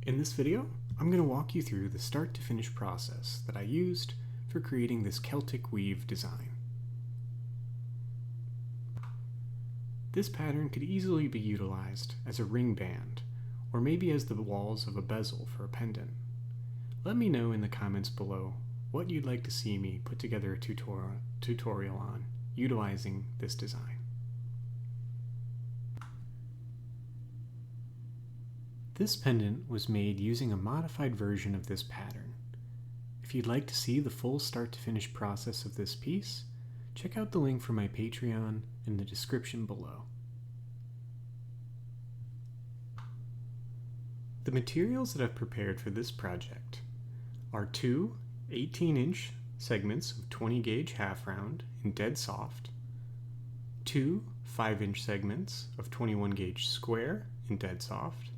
In this video, I'm going to walk you through the start to finish process that I used for creating this Celtic weave design. This pattern could easily be utilized as a ring band, or maybe as the walls of a bezel for a pendant. Let me know in the comments below what you'd like to see me put together a tutorial on utilizing this design. This pendant was made using a modified version of this pattern. If you'd like to see the full start to finish process of this piece, check out the link for my Patreon in the description below. The materials that I've prepared for this project are two 18-inch segments of 20 gauge half round in dead soft, two 5-inch segments of 21 gauge square in dead soft,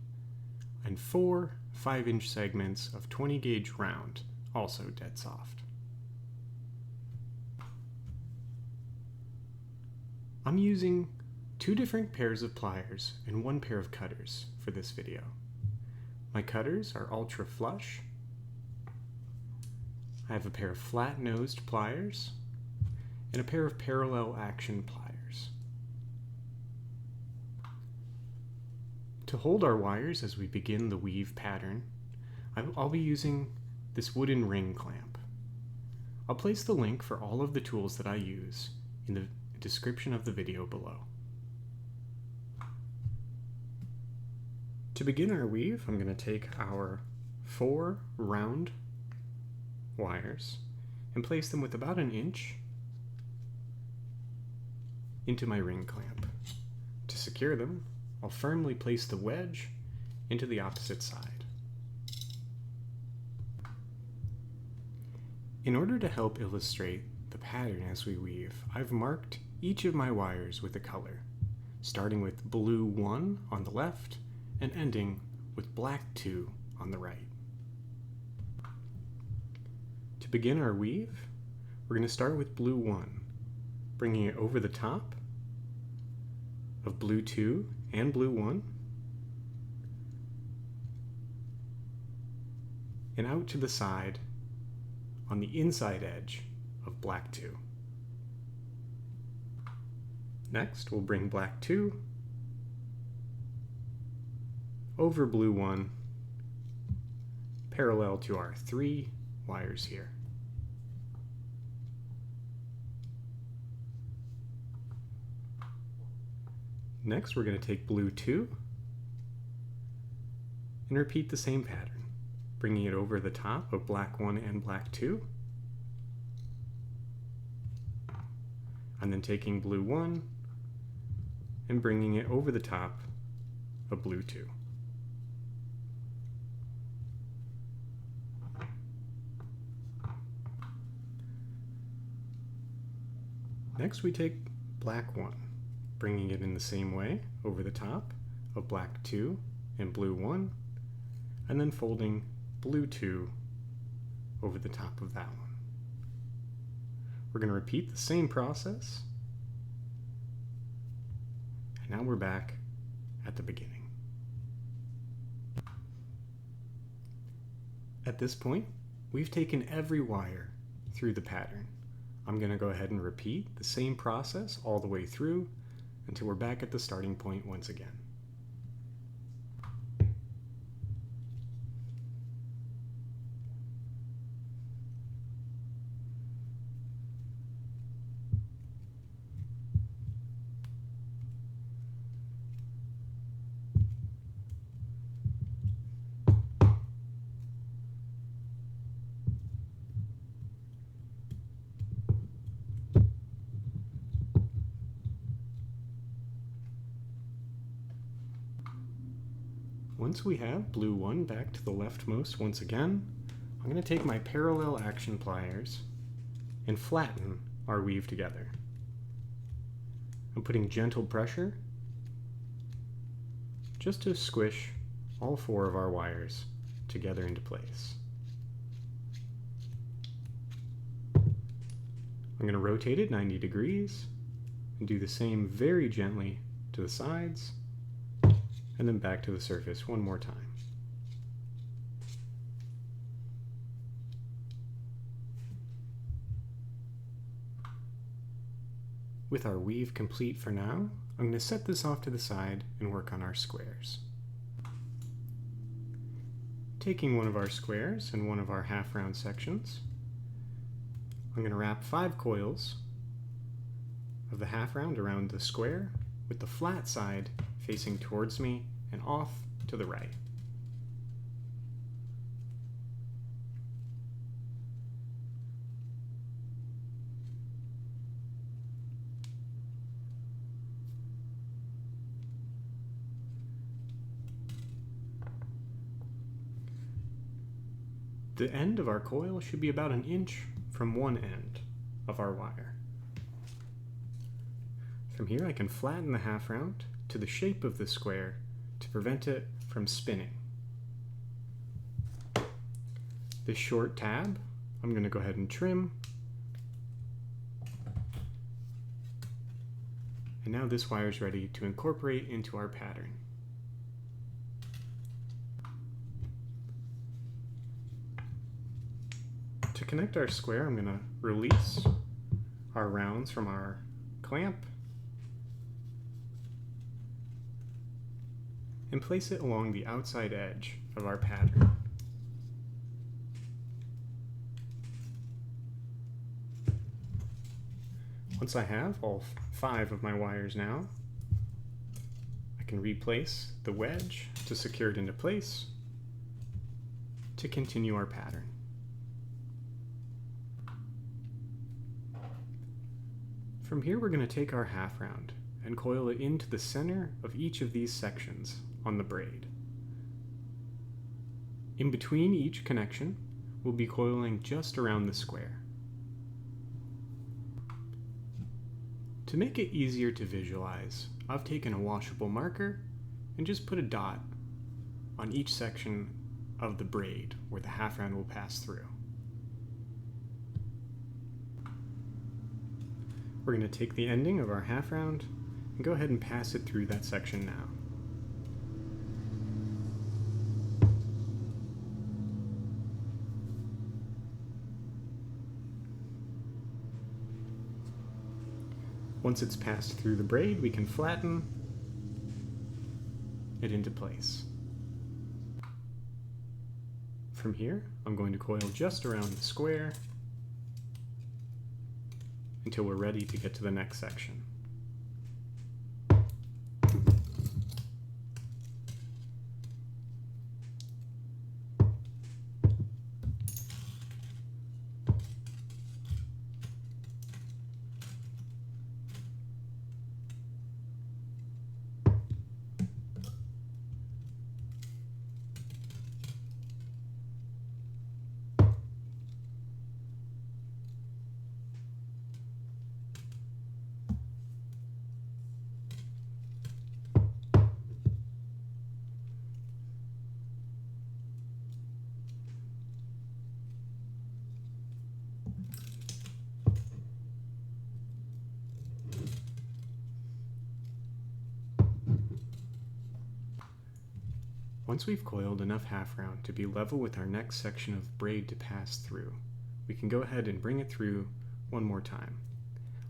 and four 5-inch segments of 20 gauge round, also dead soft. I'm using two different pairs of pliers and one pair of cutters for this video. My cutters are ultra flush. I have a pair of flat-nosed pliers and a pair of parallel action pliers. To hold our wires as we begin the weave pattern, I'll be using this wooden ring clamp. I'll place the link for all of the tools that I use in the description of the video below. To begin our weave, I'm going to take our 4 round wires and place them with about 1 inch into my ring clamp. To secure them, I'll firmly place the wedge into the opposite side. In order to help illustrate the pattern as we weave, I've marked each of my wires with a color, starting with blue 1 on the left and ending with black 2 on the right. To begin our weave, we're going to start with blue 1, bringing it over the top of blue 2 and blue 1, and out to the side on the inside edge of black 2. Next, we'll bring black 2 over blue 1, parallel to our 3 wires here. Next, we're going to take blue 2 and repeat the same pattern, bringing it over the top of black 1 and black 2, and then taking blue 1 and bringing it over the top of blue 2. Next, we take black 1, bringing it in the same way over the top of black 2 and blue 1, and then folding blue 2 over the top of that one. We're going to repeat the same process, and now we're back at the beginning. At this point, we've taken every wire through the pattern. I'm going to go ahead and repeat the same process all the way through until we're back at the starting point once again. Once we have blue 1 back to the leftmost once again, I'm going to take my parallel action pliers and flatten our weave together. I'm putting gentle pressure just to squish all 4 of our wires together into place. I'm going to rotate it 90 degrees and do the same very gently to the sides and then back to the surface one more time. With our weave complete for now, I'm going to set this off to the side and work on our squares. Taking one of our squares and one of our half-round sections, I'm going to wrap 5 coils of the half-round around the square with the flat side facing towards me and off to the right. The end of our coil should be about 1 inch from one end of our wire. From here I can flatten the half round to the shape of the square to prevent it from spinning. This short tab I'm going to go ahead and trim. And now this wire is ready to incorporate into our pattern. To connect our square, I'm going to release our rounds from our clamp and place it along the outside edge of our pattern. Once I have all 5 of my wires now, I can replace the wedge to secure it into place to continue our pattern. From here we're going to take our half round and coil it into the center of each of these sections on the braid. In between each connection, we'll be coiling just around the square. To make it easier to visualize, I've taken a washable marker and just put a dot on each section of the braid where the half round will pass through. We're going to take the ending of our half round and go ahead and pass it through that section now. Once it's passed through the braid, we can flatten it into place. From here, I'm going to coil just around the square until we're ready to get to the next section. Once we've coiled enough half round to be level with our next section of braid to pass through, we can go ahead and bring it through one more time.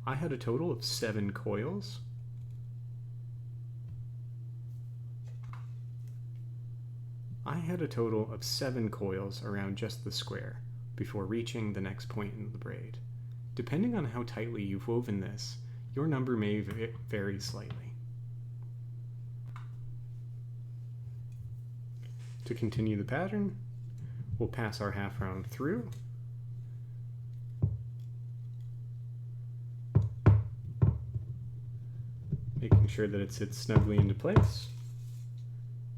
I had a total of 7 coils. Around just the square before reaching the next point in the braid. Depending on how tightly you've woven this, your number may vary slightly. To continue the pattern, we'll pass our half round through, making sure that it sits snugly into place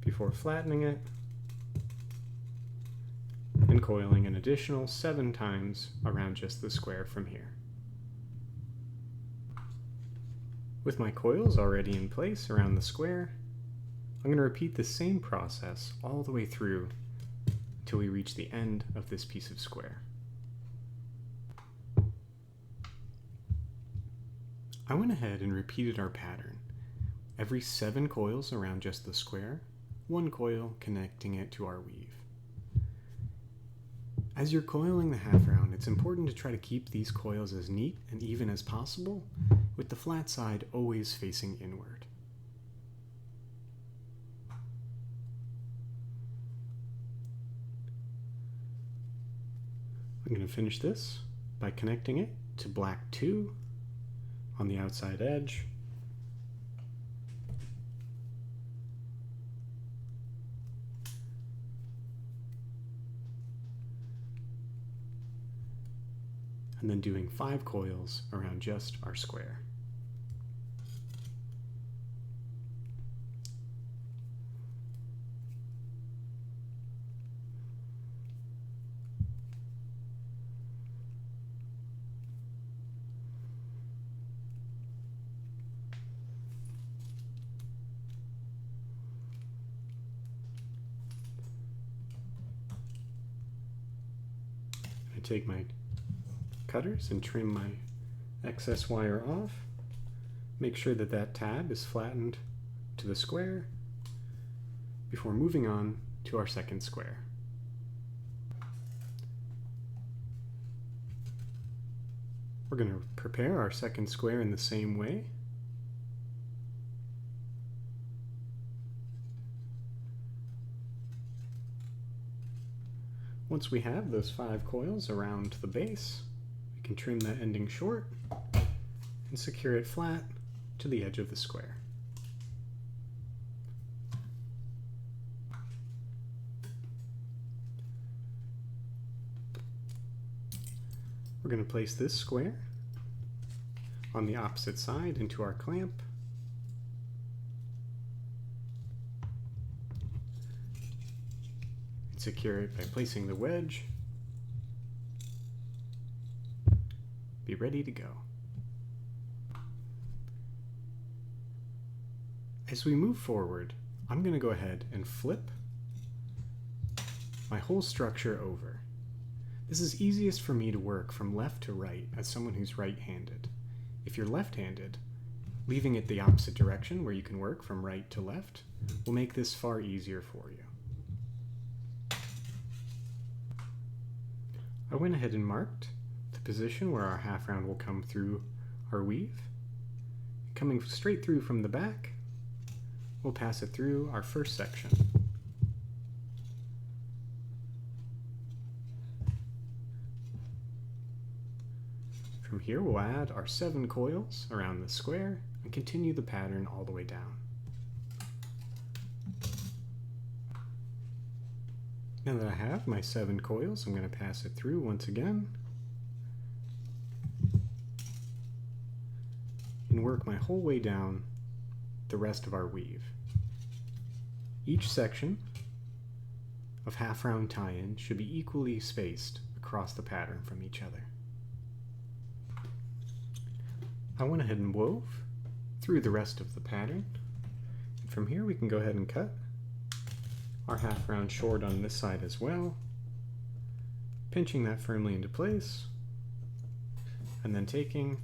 before flattening it and coiling an additional 7 times around just the square from here. With my coils already in place around the square, I'm going to repeat the same process all the way through until we reach the end of this piece of square. I went ahead and repeated our pattern. Every 7 coils around just the square, 1 coil connecting it to our weave. As you're coiling the half round, it's important to try to keep these coils as neat and even as possible, with the flat side always facing inward. I'm going to finish this by connecting it to black 2 on the outside edge. And then doing 5 coils around just our square. I take my cutters and trim my excess wire off. Make sure that that tab is flattened to the square before moving on to our second square. We're going to prepare our second square in the same way. Once we have those 5 coils around the base, we can trim that ending short and secure it flat to the edge of the square. We're going to place this square on the opposite side into our clamp. And secure it by placing the wedge. Be ready to go. As we move forward, I'm going to go ahead and flip my whole structure over. This is easiest for me to work from left to right as someone who's right-handed. If you're left-handed, leaving it the opposite direction where you can work from right to left will make this far easier for you. I went ahead and marked the position where our half round will come through our weave. Coming straight through from the back, we'll pass it through our first section. From here, we'll add our 7 coils around the square and continue the pattern all the way down. Now that I have my 7 coils, I'm going to pass it through once again and work my whole way down the rest of our weave. Each section of half round tie-in should be equally spaced across the pattern from each other. I went ahead and wove through the rest of the pattern. And from here we can go ahead and cut our half round short on this side as well, pinching that firmly into place, and then taking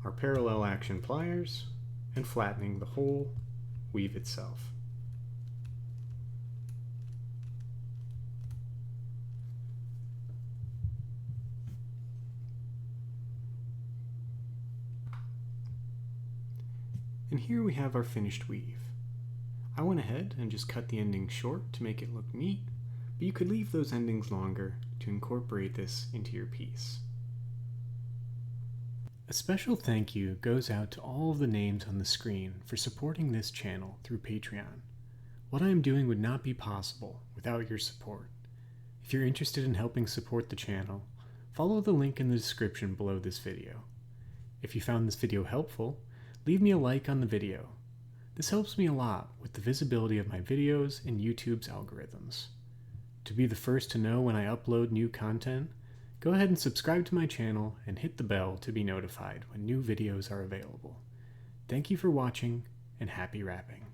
our parallel action pliers and flattening the whole weave itself. And here we have our finished weave. I went ahead and just cut the ending short to make it look neat, but you could leave those endings longer to incorporate this into your piece. A special thank you goes out to all of the names on the screen for supporting this channel through Patreon. What I am doing would not be possible without your support. If you're interested in helping support the channel, follow the link in the description below this video. If you found this video helpful, leave me a like on the video. This helps me a lot with the visibility of my videos in YouTube's algorithms. To be the first to know when I upload new content, go ahead and subscribe to my channel and hit the bell to be notified when new videos are available. Thank you for watching, and happy wrapping.